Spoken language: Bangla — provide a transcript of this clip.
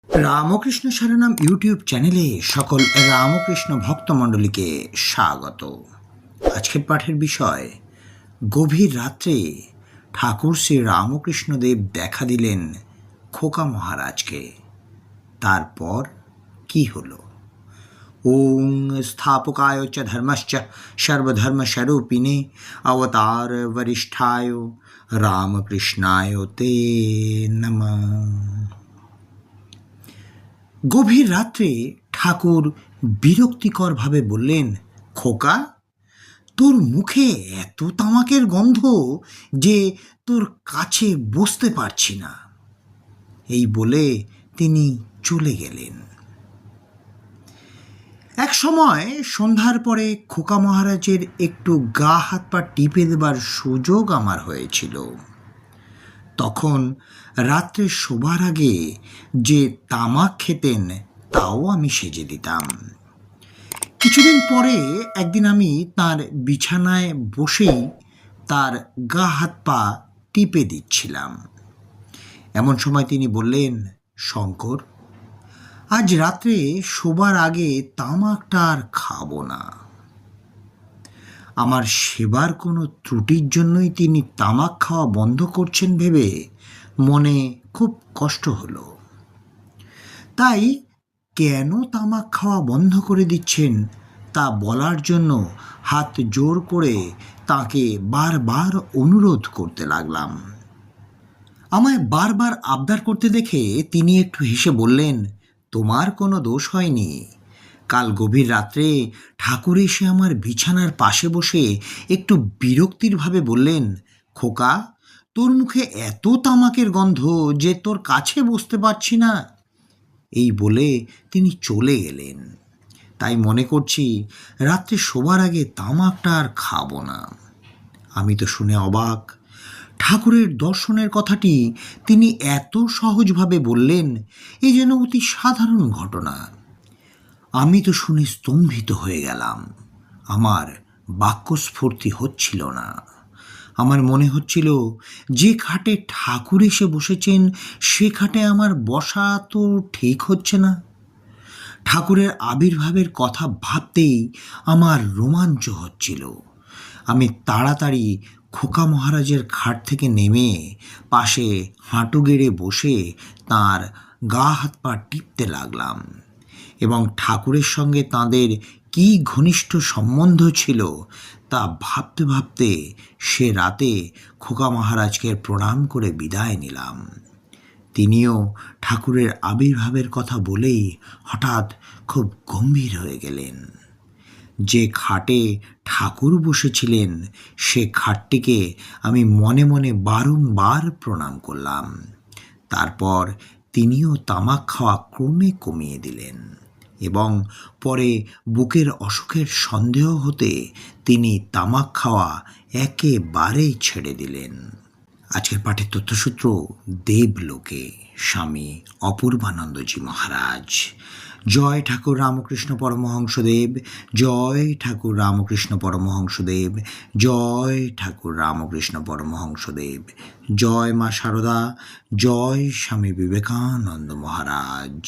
রামকৃষ্ণ সারনাম ইউটিউব চ্যানেলে সকল রামকৃষ্ণ ভক্তমণ্ডলীকে স্বাগত। আজকের পাঠের বিষয়, গভীর রাত্রে ঠাকুর শ্রী রামকৃষ্ণদেব দেখা দিলেন খোকা মহারাজকে। তারপর কি হলো? ওং স্থাপকায় চ ধর্মশ্চ সর্বধর্মস্বরূপিণে অবতার বরিষ্ঠায় রামকৃষ্ণায় তে নমঃ। গভীর রাত্রে ঠাকুর বিরক্তিকরভাবে বললেন, খোকা, তোর মুখে এত তামাকের গন্ধ যে তোর কাছে বসতে পারছি না। এই বলে তিনি চলে গেলেন। এক সময় সন্ধ্যার পরে খোকা মহারাজের একটু গা হাত পা টিপে দেবার সুযোগ আমার হয়েছিল। তখন রাত্রে শোবার আগে যে তামাক খেতেন তাও আমি সেজে দিতাম। কিছুদিন পরে একদিন আমি তার বিছানায় বসেই তার গা হাত পা টিপে দিচ্ছিলাম। এমন সময় তিনি বললেন, শঙ্কর, আজ রাত্রে শোবার আগে তামাকটা আর খাবো না। আমার সেবার কোনো ত্রুটির জন্যই তিনি তামাক খাওয়া বন্ধ করছেন ভেবে মনে খুব কষ্ট হলো। তাই কেন তামাক খাওয়া বন্ধ করে দিচ্ছেন তা বলার জন্য হাত জোর করে তাকে বারবার অনুরোধ করতে লাগলাম। আমায় বারবার আবদার করতে দেখে তিনি একটু হেসে বললেন, তোমার কোনো দোষ হয়নি। কাল গভীর রাত্রে ঠাকুর এসে আমার বিছানার পাশে বসে একটু বিরক্তিরভাবে বললেন, খোকা, তোর মুখে এত তামাকের গন্ধ যে তোর কাছে বসতে পারছি না। এই বলে তিনি চলে গেলেন। তাই মনে করছি রাত্রে শোবার আগে তামাকটা আর খাবো না। আমি তো শুনে অবাক। ঠাকুরের দর্শনের কথাটি তিনি এত সহজভাবে বললেন, এ যেন অতি সাধারণ ঘটনা। আমি তো শুনে স্তম্ভিত হয়ে গেলাম। আমার বাক্যস্ফূর্তি হচ্ছিল না। আমার মনে হচ্ছিল, যে খাটে ঠাকুর এসে বসেছেন সে খাটে আমার বসা তো ঠিক হচ্ছে না। ঠাকুরের আবির্ভাবের কথা ভাবতেই আমার রোমাঞ্চ হচ্ছিল। আমি তাড়াতাড়ি খোকা মহারাজের খাট থেকে নেমে পাশে হাঁটু গেড়ে বসে তাঁর গা হাত পা টিপতে লাগলাম এবং ঠাকুরের সঙ্গে তাঁদের কি ঘনিষ্ঠ সম্বন্ধ ছিল তা ভাবতে ভাবতে সে রাতে খোকা মহারাজকে প্রণাম করে বিদায় নিলাম। তিনিও ঠাকুরের আবির্ভাবের কথা বলেই হঠাৎ খুব গম্ভীর হয়ে গেলেন। যে খাটে ঠাকুর বসেছিলেন সে খাটটিকে আমি মনে মনে বারংবার প্রণাম করলাম। তারপর তিনিও তামাক খাওয়া ক্রমে কমিয়ে দিলেন এবং পরে বুকের অসুখের সন্দেহ হতে তিনি তামাক খাওয়া একেবারেই ছেড়ে দিলেন। আজকের পাঠের তথ্যসূত্র, দেবলোকে স্বামী অপূর্বানন্দজি মহারাজ। জয় ঠাকুর রামকৃষ্ণ পরমহংসদেব, জয় ঠাকুর রামকৃষ্ণ পরমহংসদেব, জয় ঠাকুর রামকৃষ্ণ পরমহংসদেব, জয় মা শারদা, জয় স্বামী বিবেকানন্দ মহারাজ।